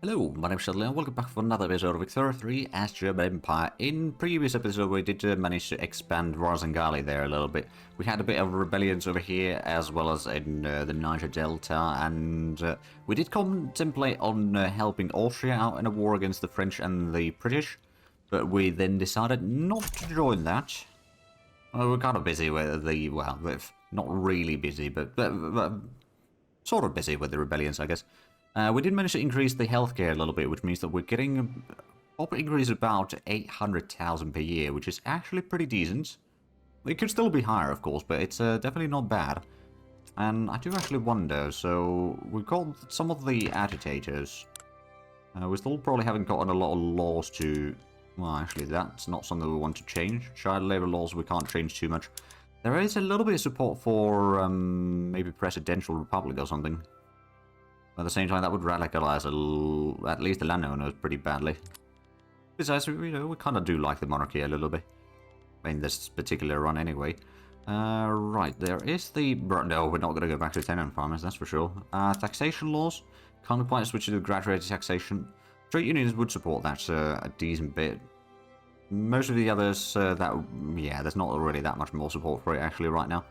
Hello, my name is Shadley and welcome back for another episode of Ep53 as German Empire. In previous episode we did manage to expand Rosengali there a little bit. We had a bit of rebellions over here as well as in the Niger Delta, and we did contemplate on helping Austria out in a war against the French and the British, but we then decided not to join that. Well, we're kind of busy with the, well, not really busy, but sort of busy with the rebellions, I guess. We did manage to increase the healthcare a little bit, which means that we're getting an increase of about 800,000 per year, which is actually pretty decent. It could still be higher, of course, but it's definitely not bad. And I do actually wonder, so we've got some of the agitators. We still probably haven't gotten a lot of laws to... Well, actually, that's not something we want to change. Child labor laws we can't change too much. There is a little bit of support for maybe presidential republic or something. At the same time, that would radicalize at least the landowners pretty badly. Besides, we kind of do like the monarchy a little bit. In this particular run anyway. Right, there is the... No, we're not going to go back to tenant farmers, that's for sure. Taxation laws. Can't quite switch to graduated taxation. Trade unions would support that a decent bit. Most of the others, yeah, there's not really that much more support for it actually right now.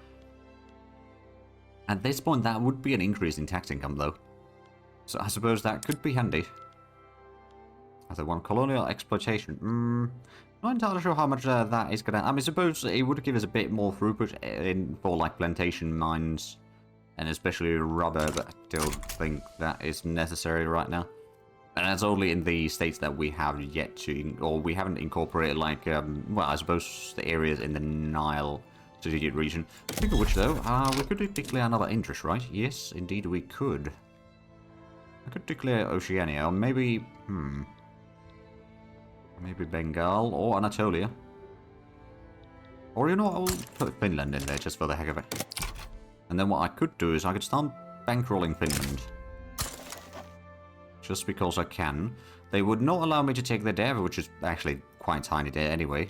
At this point, that would be an increase in tax income, though. So I suppose that could be handy. As I want colonial exploitation. Not entirely sure how much that is gonna... I mean, suppose it would give us a bit more throughput for like plantation mines, and especially rubber, but I don't think that is necessary right now. And that's only in the states that we have yet to, or we haven't incorporated, like, well, I suppose the areas in the Nile strategic region. Speaking of which, though, we could declare another interest, right? Yes, indeed we could. I could declare Oceania, or maybe, maybe Bengal, or Anatolia. Or, you know, I'll put Finland in there just for the heck of it. And then what I could do is I could start bankrolling Finland. Just because I can. They would not allow me to take their debt, which is actually quite tiny debt anyway.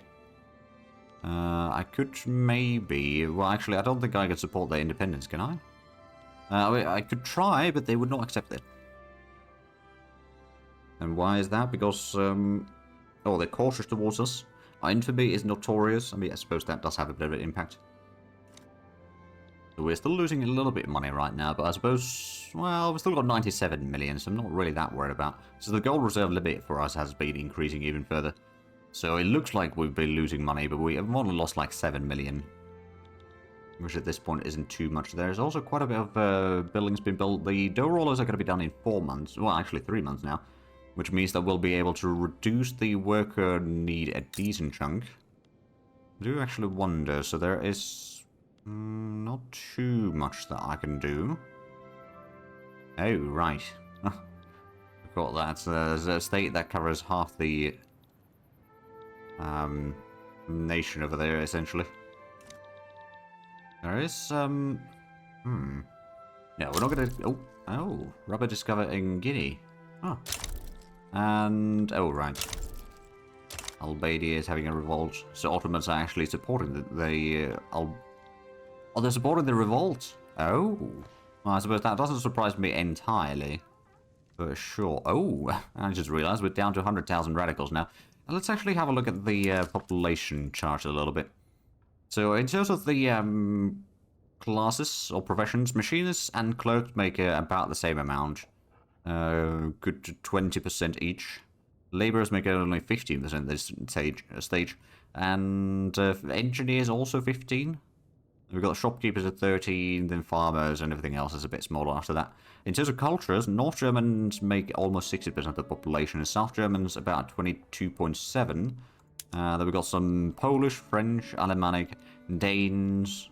I could maybe... Well, actually, I don't think I could support their independence, can I? I could try, but they would not accept it. And why is that? Because, oh, they're cautious towards us. Our infamy is notorious. I mean, I suppose that does have a bit of an impact. So we're still losing a little bit of money right now, but I suppose, well, we've still got 97 million, so I'm not really that worried about. So the gold reserve limit for us has been increasing even further. So it looks like we've been losing money, but we have only lost like 7 million. Which at this point isn't too much. There's also quite a bit of buildings being built. The dough rollers are going to be done in 4 months. Well, actually 3 months now. Which means that we'll be able to reduce the worker need a decent chunk. I do actually wonder, so there is not too much that I can do. Oh, right. I've got that. There's a state that covers half the nation over there, essentially. There is, No, we're not going to... Oh, rubber discovered in Guinea. Oh. And, oh, right. Albania is having a revolt. So Ottomans are actually supporting oh, they're supporting the revolt. Oh. Well, I suppose that doesn't surprise me entirely. For sure. Oh, I just realized we're down to 100,000 radicals now. Let's actually have a look at the population chart a little bit. So in terms of the classes or professions, machinists and clerks make about the same amount. Good to 20% each. Labourers make only 15% this stage. And engineers also 15. We've got shopkeepers at 13, then farmers, and everything else is a bit smaller after that. In terms of cultures, North Germans make almost 60% of the population, and South Germans about 22.7%. Then we've got some Polish, French, Alemannic, Danes,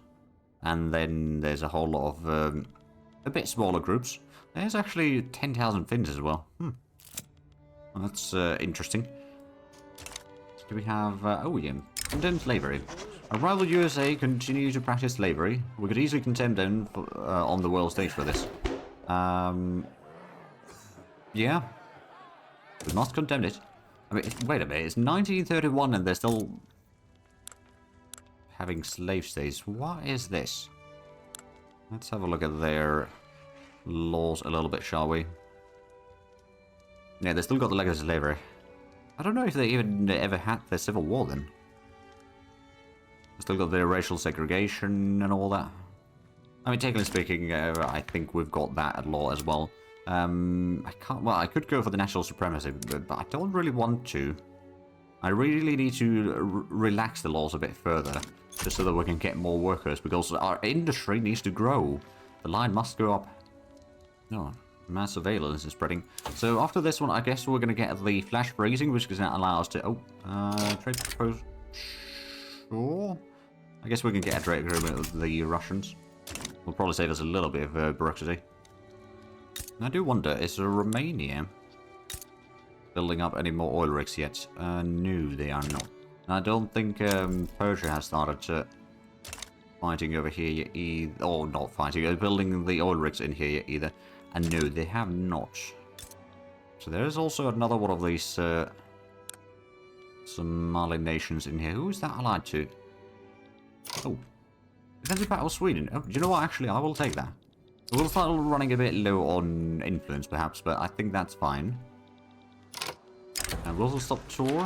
and then there's a whole lot of a bit smaller groups. There's actually 10,000 Finns as well. Well, that's interesting. So do we have... oh, yeah. Condemn slavery. Our rival USA continue to practice slavery. We could easily condemn them on the world stage for this. Yeah. We must condemn it. I mean, wait a minute. It's 1931 and they're still having slave states. What is this? Let's have a look at their laws a little bit, shall we? Yeah, they still got the legacy slavery. I don't know if they even ever had their civil war then. They still got their racial segregation and all that. I mean, technically speaking, I think we've got that at law as well. I can't. Well, I could go for the national supremacy, but I don't really want to. I really need to relax the laws a bit further, just so that we can get more workers, because our industry needs to grow. The line must go up. No, mass surveillance is spreading. So after this one, I guess we're going to get the flash freezing, which is going to allow us to... trade proposal. Sure. I guess we can get a trade agreement with the Russians. Will probably save us a little bit of bureaucracy. I do wonder, is Romania building up any more oil rigs yet? No, they are not. And I don't think Persia has started fighting over here yet either. Or not fighting, building the oil rigs in here yet either. And no, they have not. So there is also another one of these Somali nations in here. Who is that allied to? Oh. Defensive battle Sweden. Oh, do you know what? Actually, I will take that. We'll start running a bit low on influence, perhaps, but I think that's fine. And we'll also stop tour.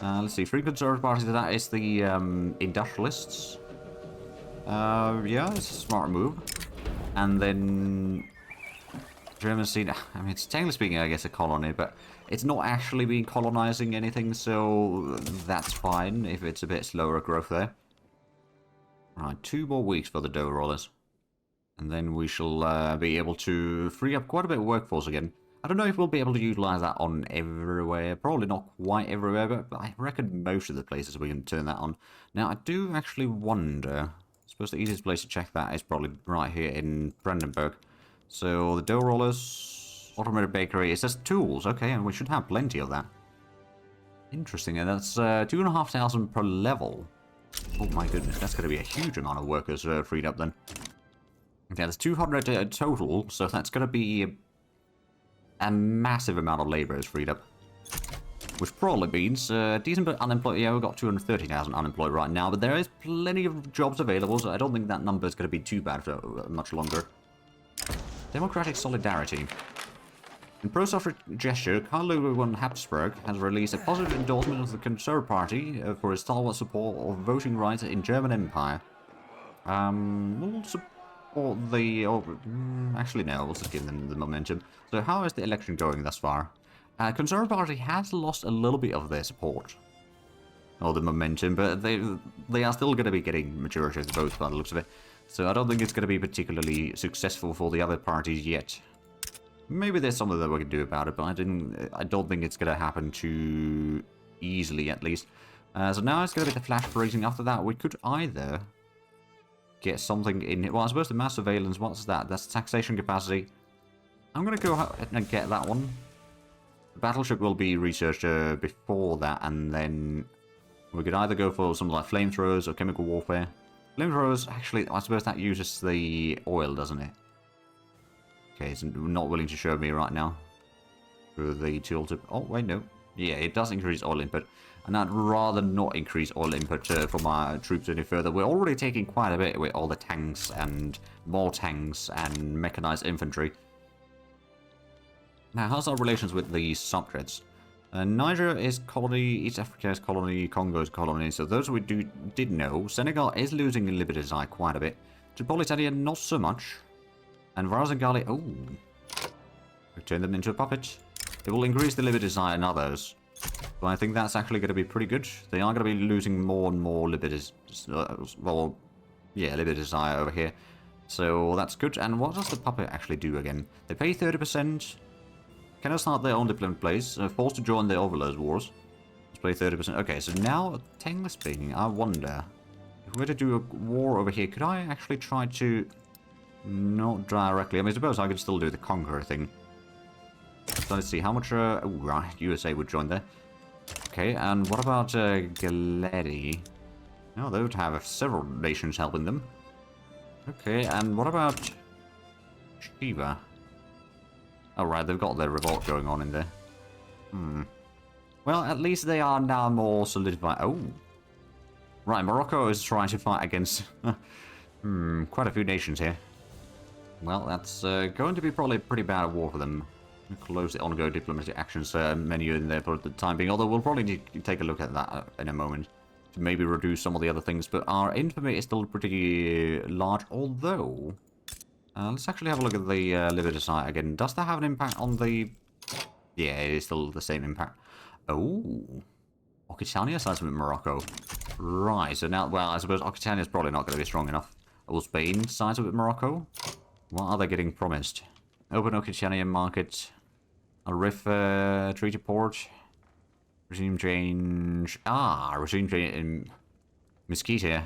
Let's see. Free Conservative Party, that is the industrialists. Yeah, it's a smart move. And then... German scene, I mean, it's technically speaking, I guess, a colony, but it's not actually been colonizing anything, so that's fine if it's a bit slower growth there. Right, 2 more weeks for the dough rollers. And then we shall be able to free up quite a bit of workforce again. I don't know if we'll be able to utilize that on everywhere. Probably not quite everywhere, but I reckon most of the places we can turn that on. Now, I do actually wonder... I suppose the easiest place to check that is probably right here in Brandenburg. So, the dough rollers... Automated bakery. It says tools. Okay, and we should have plenty of that. Interesting, and that's 2,500 per level. Oh my goodness, that's going to be a huge amount of workers freed up then. Yeah, there's 200 total, so that's going to be a massive amount of labourers freed up. Which probably means decent but unemployed. Yeah, we've got 230,000 unemployed right now, but there is plenty of jobs available, so I don't think that number is going to be too bad for much longer. Democratic Solidarity. In pro-suffrage gesture, Karl Ludwig von Habsburg has released a positive endorsement of the Conservative Party for his stalwart support of voting rights in German Empire. We'll support the... actually, no, we'll just give them the momentum. So how is the election going thus far? Conservative Party has lost a little bit of their support. Or the momentum, but they are still going to be getting majority of the votes by the looks of it. So I don't think it's going to be particularly successful for the other parties yet. Maybe there's something that we can do about it, but I don't think it's going to happen too easily, at least. So now it's going to be the flash freezing. After that, we could either get something in it. Well, I suppose the mass surveillance, what's that? That's taxation capacity. I'm going to go ahead and get that one. The battleship will be researched before that, and then we could either go for something like flamethrowers or chemical warfare. Flamethrowers, actually, I suppose that uses the oil, doesn't it? Okay, it's not willing to show me right now. Through the tooltip. Oh, wait, no. Yeah, it does increase oil input. And I'd rather not increase oil input for my troops any further. We're already taking quite a bit with all the tanks and more tanks and mechanized infantry. Now, how's our relations with the subjects? Niger is colony, East Africa is colony, Congo is colony, so those we did know. Senegal is losing in Liberty quite a bit. Tripolitania, not so much. And Varzangali, oh, we turn them into a puppet. It will increase the Liberty in others. But I think that's actually going to be pretty good. They are going to be losing more and more Liberty, well, yeah, Liberty over here. So that's good. And what does the puppet actually do again? They pay 30%. Can I start their own deployment place? Forced to join the Overlords Wars. Let's pay 30%. Okay, so now, technically speaking, I wonder, if we were to do a war over here, could I actually try to... Not directly. I mean, I suppose I could still do the Conqueror thing. So let's see, how much... oh, right, USA would join there. Okay, and what about Galeti? Oh, they would have several nations helping them. Okay, and what about Shiva? Oh, right, they've got their revolt going on in there. Well, at least they are now more solidified. Oh. Right, Morocco is trying to fight against... quite a few nations here. Well, that's going to be probably a pretty bad war for them. Close the ongoing diplomatic actions menu in there for the time being, although we'll probably need to take a look at that in a moment to maybe reduce some of the other things, but our infamy is still pretty large, although... let's actually have a look at the Liberty site again. Does that have an impact on the... Yeah, it is still the same impact. Oh, Occitania sides with Morocco. Right, so now, well, I suppose Occitania is probably not going to be strong enough. Will Spain sides with Morocco? What are they getting promised? Open Occitania market. A riff treaty port. Regime change. Ah, regime change in Mesquite.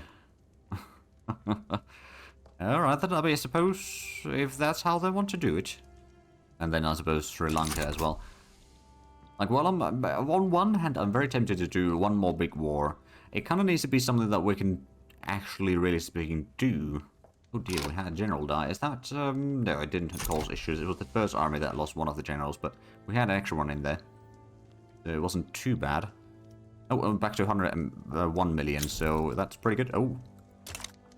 Alright, then I suppose if that's how they want to do it. And then I suppose Sri Lanka as well. Like, well, on one hand, I'm very tempted to do one more big war. It kind of needs to be something that we can actually, really speaking, do. Oh dear, we had a general die. Is that, no, it didn't cause issues. It was the first army that lost one of the generals, but we had an extra one in there. So it wasn't too bad. Oh, back to 101 million, so that's pretty good. Oh,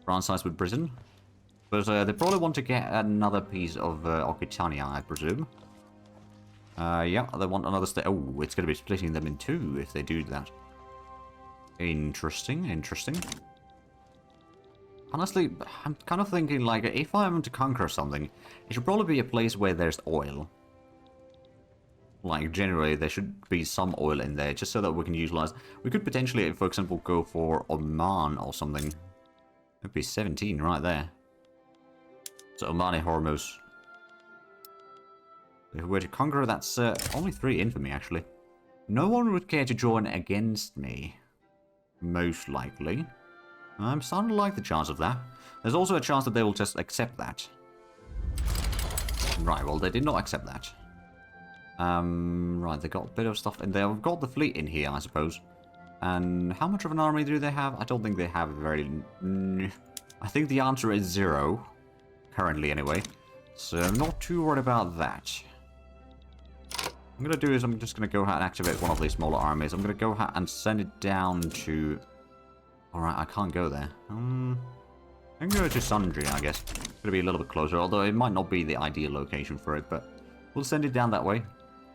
France sides with Britain. But they probably want to get another piece of Occitania, I presume. Yeah, they want another state. Oh, it's going to be splitting them in two if they do that. Interesting, interesting. Honestly, I'm kind of thinking, like, if I am to conquer something, it should probably be a place where there's oil. Like, generally, there should be some oil in there, just so that we can utilize... We could potentially, for example, go for Oman or something. That'd be 17 right there. So, Omani Hormuz. If we were to conquer, that's only 3 infamy, actually. No one would care to join against me. Most likely. I'm starting to like the chance of that. There's also a chance that they will just accept that. Right, well, they did not accept that. Right, they got a bit of stuff in there. We've got the fleet in here, I suppose. And how much of an army do they have? I don't think they have very... I think the answer is 0. Currently, anyway. So I'm not too worried about that. What I'm going to do is I'm just going to go ahead and activate one of these smaller armies. I'm going to go ahead and send it down to... Alright, I can't go there. I can go to Sundry, I guess. It's going to be a little bit closer, although it might not be the ideal location for it, but we'll send it down that way.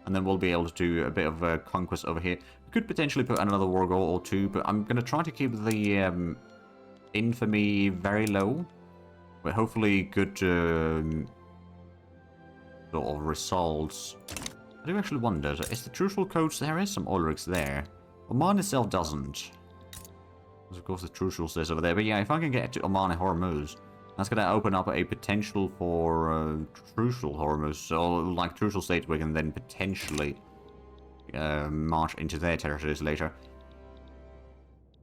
And then we'll be able to do a bit of a conquest over here. We could potentially put another war goal or two, but I'm going to try to keep the infamy very low. With hopefully good sort of results. I do actually wonder, is the Trucial Coast, there is some oil rigs there. Oman itself doesn't. Of course, the Trucial says over there. But yeah, if I can get to Oman Hormuz, that's going to open up a potential for Trucial Hormuz. So, like Trucial State, we can then potentially march into their territories later.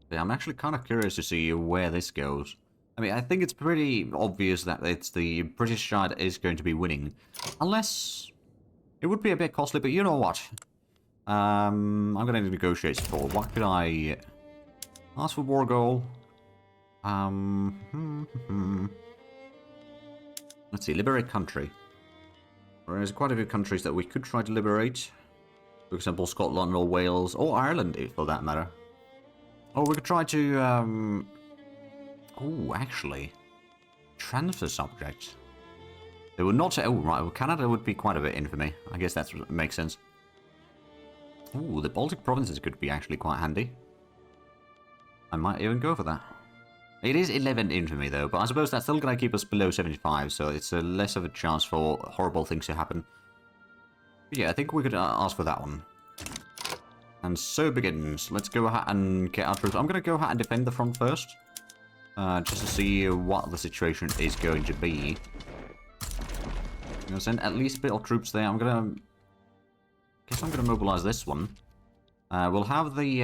But yeah, I'm actually kind of curious to see where this goes. I mean, I think it's pretty obvious that it's the British side is going to be winning. Unless... It would be a bit costly, but you know what? I'm going to negotiate for. What could I... Ask for war goal. Let's see, liberate country. There's quite a few countries that we could try to liberate. For example, Scotland or Wales, or Ireland, for that matter. Or we could try to, Oh, actually. Transfer subjects. They would not say... Oh, right, well, Canada would be quite a bit infamy. I guess that makes sense. Ooh, the Baltic provinces could be actually quite handy. I might even go for that. It is 11 infamy though, but I suppose that's still going to keep us below 75, so it's less of a chance for horrible things to happen. But yeah, I think we could ask for that one. And so begins. Let's go ahead and get our troops. I'm going to go ahead and defend the front first. Just to see what the situation is going to be. I'm going to send at least a bit of troops there. I'm going to... guess I'm going to mobilize this one. We'll have the...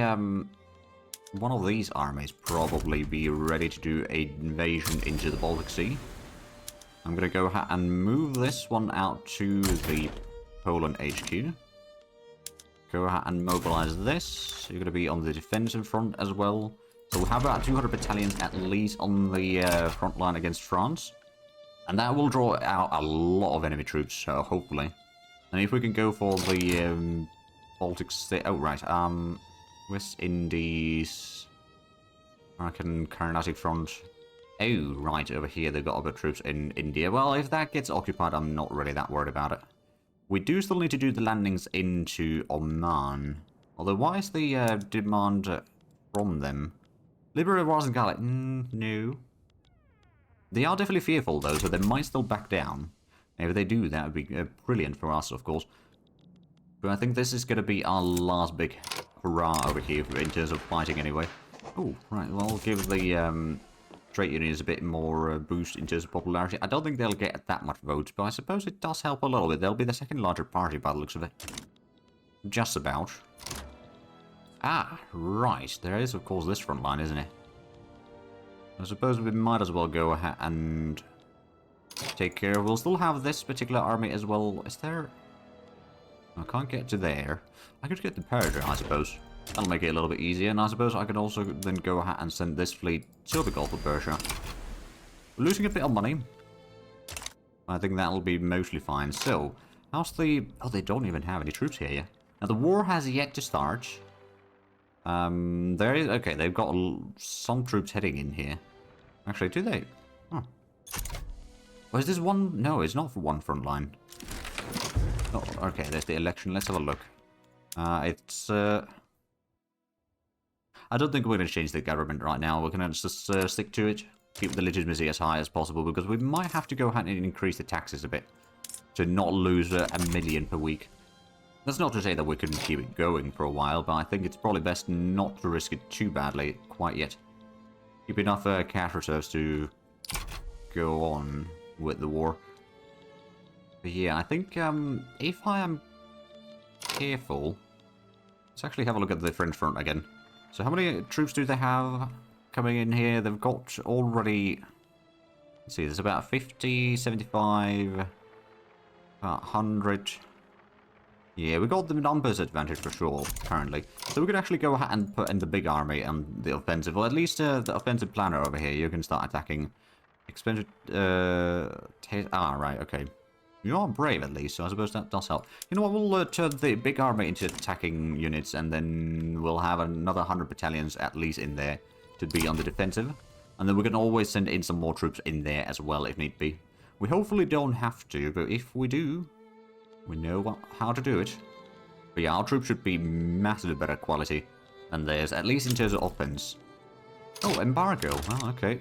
one of these armies probably be ready to do an invasion into the Baltic Sea. I'm going to go ahead and move this one out to the Poland HQ. Go ahead and mobilize this. You're going to be on the defensive front as well. So we'll have about 200 battalions at least on the front line against France. And that will draw out a lot of enemy troops, hopefully. And if we can go for the Baltic State... Oh, right. West Indies... American Carnatic Front. Oh, right, over here they've got other troops in India. Well, if that gets occupied, I'm not really that worried about it. We do still need to do the landings into Oman. Although, why is the demand from them? Liberate Rosengala? No. They are definitely fearful, though, so they might still back down. If they do, that would be brilliant for us, of course. But I think this is going to be our last big hurrah over here in terms of fighting, anyway. Oh, right. Well, I'll give the trade unions a bit more boost in terms of popularity. I don't think they'll get that much votes, but I suppose it does help a little bit. They'll be the second larger party by the looks of it. Just about. Ah, right. There is, of course, this front line, isn't it? I suppose we might as well go ahead and take care. We'll still have this particular army as well. Is there... I can't get to there. I could get to Persia, I suppose. That'll make it a little bit easier. And I suppose I could also then go ahead and send this fleet to the Gulf of Persia. We're losing a bit of money. I think that'll be mostly fine. So, how's the... Oh, they don't even have any troops here yet. Now, the war has yet to start. There is... Okay, they've got some troops heading in here. Actually, do they? Oh. Oh, is this one? No, it's not for one front line. Oh, okay, there's the election. Let's have a look. It's... I don't think we're going to change the government right now. We're going to just stick to it. Keep the legitimacy as high as possible, because we might have to go ahead and increase the taxes a bit. To not lose a million per week. That's not to say that we couldn't keep it going for a while, but I think it's probably best not to risk it too badly quite yet. Keep enough cash reserves to go on with the war. But yeah, I think if I am careful... Let's actually have a look at the French front again. So how many troops do they have coming in here? They've got already... Let's see, there's about 50, 75, about 100... Yeah, we got the numbers advantage for sure, apparently. So we could actually go ahead and put in the big army and the offensive. Or at least the offensive planner over here. You can start attacking. Expensive... right, okay. You are brave at least, so I suppose that does help. You know what, we'll turn the big army into attacking units, and then we'll have another 100 battalions at least in there to be on the defensive. And then we can always send in some more troops in there as well if need be. We hopefully don't have to, but if we do... We know how to do it. But yeah, our troops should be massively better quality than theirs, at least in terms of offense. Oh, embargo. Oh, okay.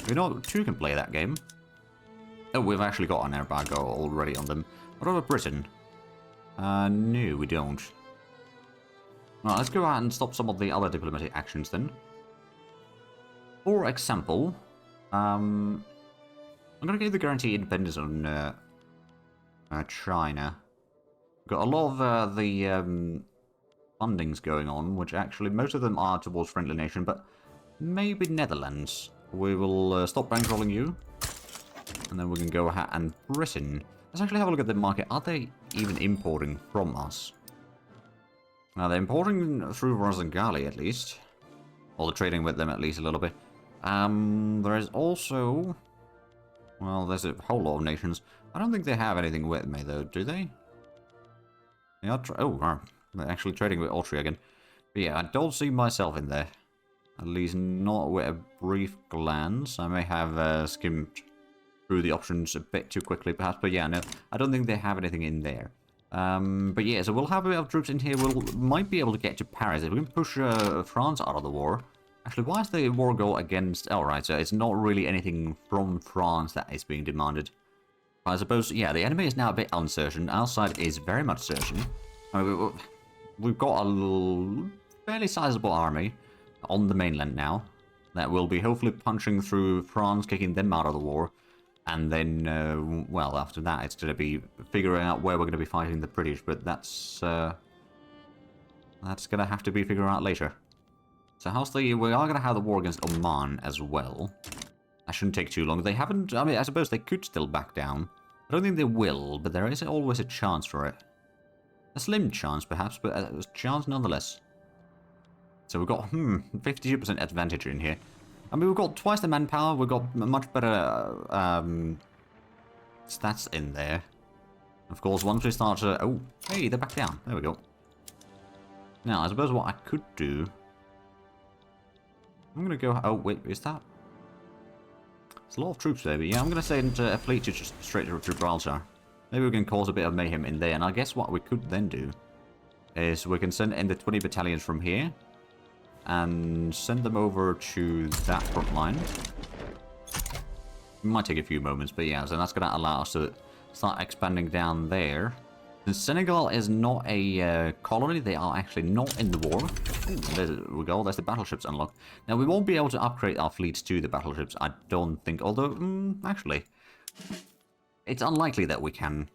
We know two can play that game. Oh, we've actually got an embargo already on them. What about Britain? No, we don't. Well, let's go out and stop some of the other diplomatic actions then. For example, I'm going to give the guaranteed independence on... China. Got a lot of the fundings going on, which actually most of them are towards friendly nation, but maybe Netherlands. We will stop bankrolling you, and then we can go ahead and Britain. Let's actually have a look at the market. Are they even importing from us? Now they're importing through Rosengali at least, or they're trading with them at least a little bit. There is also, well, there's a whole lot of nations. I don't think they have anything with me, though, do they? They are they're actually trading with Austria again. But yeah, I don't see myself in there. At least not with a brief glance. I may have skimmed through the options a bit too quickly, perhaps. But yeah, no, I don't think they have anything in there. But yeah, so we'll have a bit of troops in here. Might be able to get to Paris. If we can push France out of the war. Actually, why is the war go against... Oh, right, so it's not really anything from France that is being demanded. I suppose, yeah, the enemy is now a bit uncertain. Our side is very much certain. I mean, we've got a fairly sizable army on the mainland now that will be hopefully punching through France, kicking them out of the war. And then, well, after that, it's going to be figuring out where we're going to be fighting the British. But that's going to have to be figured out later. So how's the... We are going to have the war against Oman as well. That shouldn't take too long. They haven't... I mean, I suppose they could still back down. I don't think they will, but there is always a chance for it. A slim chance, perhaps, but a chance nonetheless. So we've got, 52% advantage in here. I mean, we've got twice the manpower. We've got much better stats in there. Of course, once we start to... Oh, hey, they're back down. There we go. Now, I suppose what I could do... I'm going to go... Oh, wait, is that... There's a lot of troops there, but yeah, I'm going to send a fleet to just straight to Gibraltar. Maybe we can cause a bit of mayhem in there. And I guess what we could then do is we can send in the 20 battalions from here and send them over to that front line. It might take a few moments, but yeah, so that's going to allow us to start expanding down there. Since Senegal is not a colony, they are actually not in the war. Ooh, there we go, there's the battleships unlocked. Now, we won't be able to upgrade our fleets to the battleships, I don't think, although, actually, it's unlikely that we can,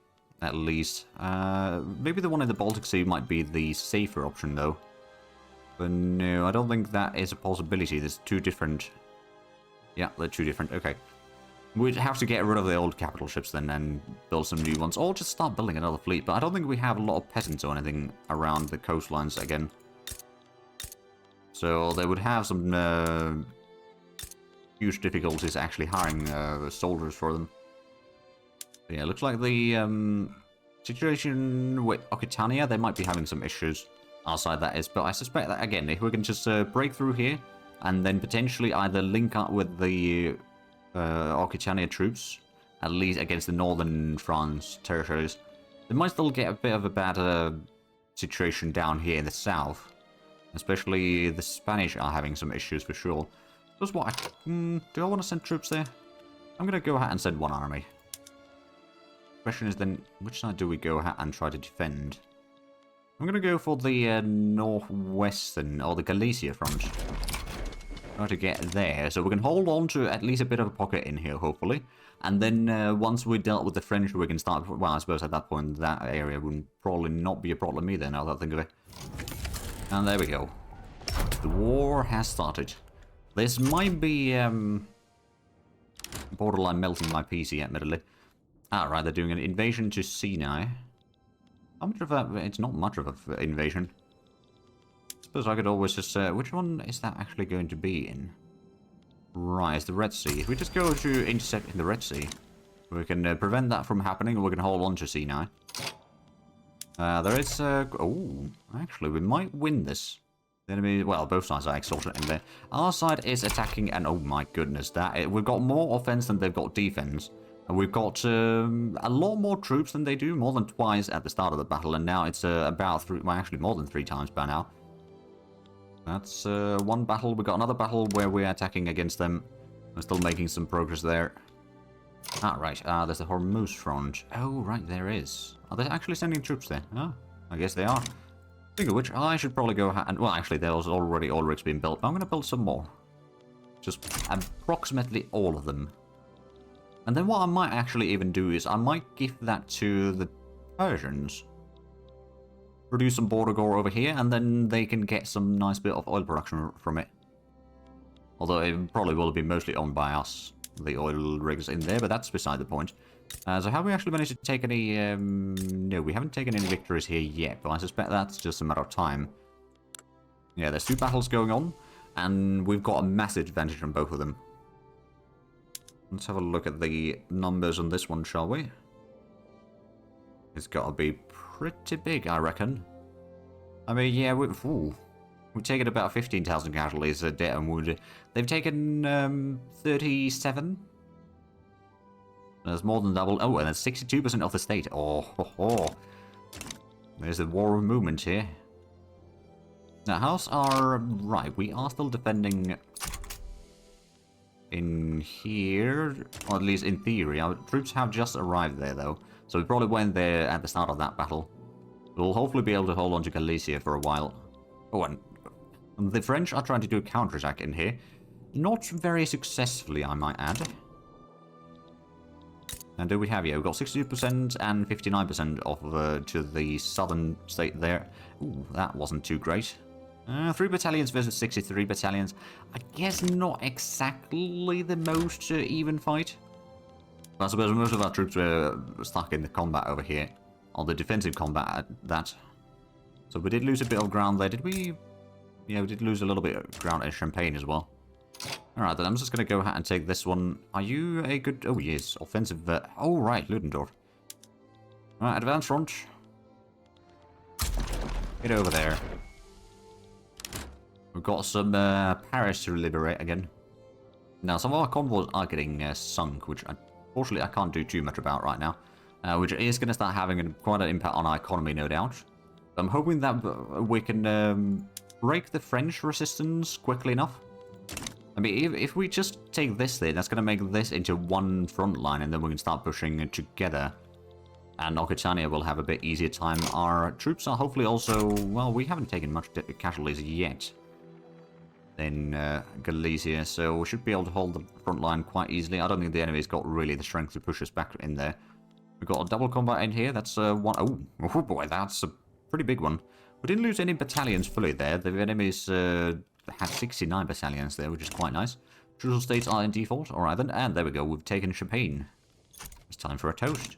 at least. Maybe the one in the Baltic Sea might be the safer option, though. But no, I don't think that is a possibility. There's two different... Yeah, they're two different, okay. We'd have to get rid of the old capital ships then and build some new ones, or just start building another fleet. But I don't think we have a lot of peasants or anything around the coastlines again. So they would have some huge difficulties actually hiring soldiers for them. But yeah, looks like the situation with Occitania, they might be having some issues outside that is. But I suspect that, again, if we can just break through here and then potentially either link up with the... Occitania troops, at least against the northern France territories. They might still get a bit of a bad situation down here in the south. Especially the Spanish are having some issues for sure. Just what do I want to send troops there? I'm going to go ahead and send one army. Question is then, which side do we go ahead and try to defend? I'm going to go for the northwestern, or the Galicia front. Try to get there, so we can hold on to at least a bit of a pocket in here, hopefully. And then once we dealt with the French, we can start... Well, I suppose at that point, that area would probably not be a problem either, now that I think of it. And there we go. The war has started. This might be borderline melting my PC, admittedly. Ah, right, they're doing an invasion to Sinai. How much of a... It's not much of an invasion. Suppose I could always just... which one is that actually going to be in? Right, it's the Red Sea. If we just go to intercept in the Red Sea, we can prevent that from happening, and we can hold on to Sinai. There is... oh, actually, we might win this. The enemy... Well, both sides are exhausted in there. Our side is attacking, and oh my goodness, we've got more offense than they've got defense. And we've got a lot more troops than they do, more than twice at the start of the battle, and now it's about three... Well, actually, more than 3 times by now. That's one battle. We got another battle where we're attacking against them. We're still making some progress there. Ah, right. There's the Hormuz front. Oh, right, there is. Are they actually sending troops there? Oh, I guess they are. Speaking of which, I should probably go ahead and... Well, actually, there's already all rigs being built. But I'm going to build some more. Just approximately all of them. And then what I might actually even do is I might give that to the Persians. Produce some border gore over here, and then they can get some nice bit of oil production from it. Although it probably will be mostly owned by us, the oil rigs in there, but that's beside the point. So have we actually managed to take any... no, we haven't taken any victories here yet, but I suspect that's just a matter of time. Yeah, there's 2 battles going on, and we've got a massive advantage on both of them. Let's have a look at the numbers on this one, shall we? It's got to be pretty big, I reckon. I mean, yeah, we've taken about 15,000 casualties, dead and wounded. They've taken 37. There's more than double. Oh, and that's 62% of the state. Oh, ho, ho. There's a war of movement here. Now, how's our... Right, we are still defending in here, or at least in theory. Our troops have just arrived there, though. So we probably went there at the start of that battle. We'll hopefully be able to hold on to Galicia for a while. Oh, and the French are trying to do a counterattack in here. Not very successfully, I might add. And do we have here? We've got 62% and 59% off to the southern state there. Ooh, that wasn't too great. 3 battalions versus 63 battalions. I guess not exactly the most even fight. But I suppose most of our troops were stuck in the combat over here. Or the defensive combat at that. So we did lose a bit of ground there. Did we? Yeah, we did lose a little bit of ground in Champagne as well. Alright, then I'm just going to go ahead and take this one. Are you a good... Oh, yes. Offensive... Oh, right. Ludendorff. Alright, advance front. Get over there. We've got some Paris to liberate again. Now, some of our convoys are getting sunk, which unfortunately I can't do too much about right now. which is going to start having quite an impact on our economy, no doubt. I'm hoping that we can break the French resistance quickly enough. I mean, if we just take this thing, that's going to make this into one front line, and then we can start pushing it together. And Occitania will have a bit easier time. Our troops are hopefully also... Well, we haven't taken much casualties yet in Galicia, so we should be able to hold the front line quite easily. I don't think the enemy's got really the strength to push us back in there. We've got a double combat in here. That's one... Oh boy, that's a pretty big one. We didn't lose any battalions fully there. The enemies had 69 battalions there, which is quite nice. Neutral states are in default. Alright then, and there we go. We've taken Champagne. It's time for a toast.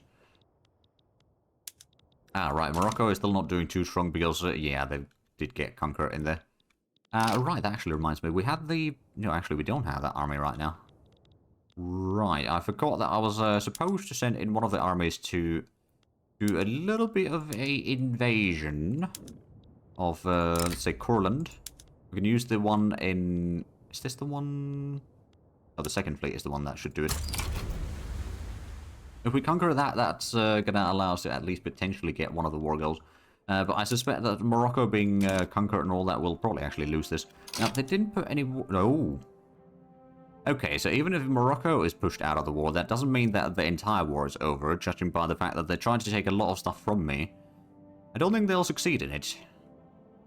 Ah, right. Morocco is still not doing too strong because, yeah, they did get conquer in there. Right, that actually reminds me. We had the... No, actually, we don't have that army right now. Right, I forgot that I was supposed to send in one of the armies to do a little bit of a invasion of, let's say, Courland. We can use the one in... Is this the one... Oh, the second fleet is the one that should do it. If we conquer that, that's going to allow us to at least potentially get one of the war goals. But I suspect that Morocco being conquered and all that will probably actually lose this. Now, they didn't put any... No. Okay, so even if Morocco is pushed out of the war, that doesn't mean that the entire war is over, judging by the fact that they're trying to take a lot of stuff from me. I don't think they'll succeed in it.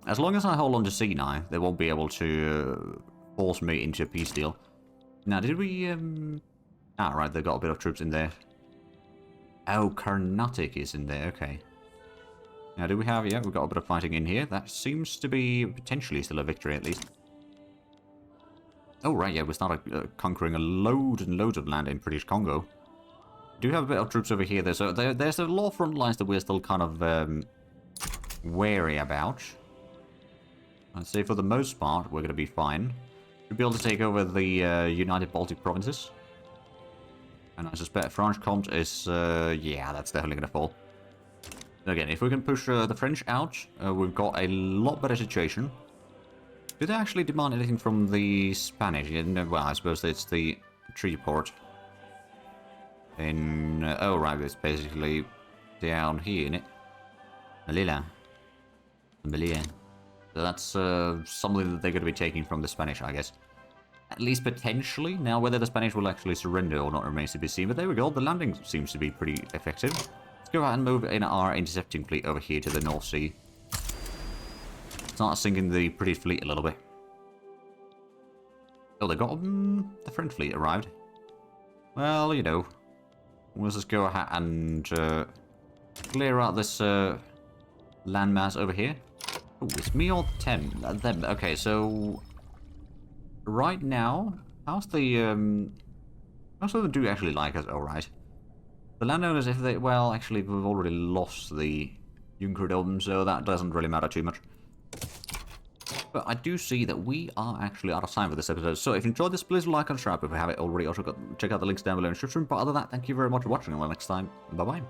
As long as I hold on to Sinai, they won't be able to force me into a peace deal. Now, did we... Ah, right, they've got a bit of troops in there. Oh, Carnatic is in there, okay. Now, do we have... Yeah, we've got a bit of fighting in here. That seems to be potentially still a victory, at least. Oh, right, yeah, we started conquering a load and loads of land in British Congo. We do have a bit of troops over here, though, so there's a lot of front lines that we're still kind of wary about. I'd say for the most part, we're going to be fine. We'll be able to take over the United Baltic Provinces. And I suspect Franche Comte is, yeah, that's definitely going to fall. Again, if we can push the French out, we've got a lot better situation. Do they actually demand anything from the Spanish? Well, I suppose it's the treaty port. Oh, right, it's basically down here, isn't it? Melilla. So that's something that they're going to be taking from the Spanish, I guess. At least potentially. Now, whether the Spanish will actually surrender or not remains to be seen. But there we go. The landing seems to be pretty effective. Let's go ahead and move in our intercepting fleet over here to the North Sea. Start sinking the British fleet a little bit. Oh, they got the French fleet arrived. Well, you know. Let's just go ahead and clear out this landmass over here. Oh, it's me or them? Okay, so... Right now, how's the, most of them do actually like us, alright. The landowners, if they, well, actually, we've already lost the Junkerdom, so that doesn't really matter too much. But I do see that we are actually out of time for this episode, so if you enjoyed this, please like and subscribe if you haven't already. Also, check out the links down below in the description, but other than that, thank you very much for watching, until next time, bye-bye.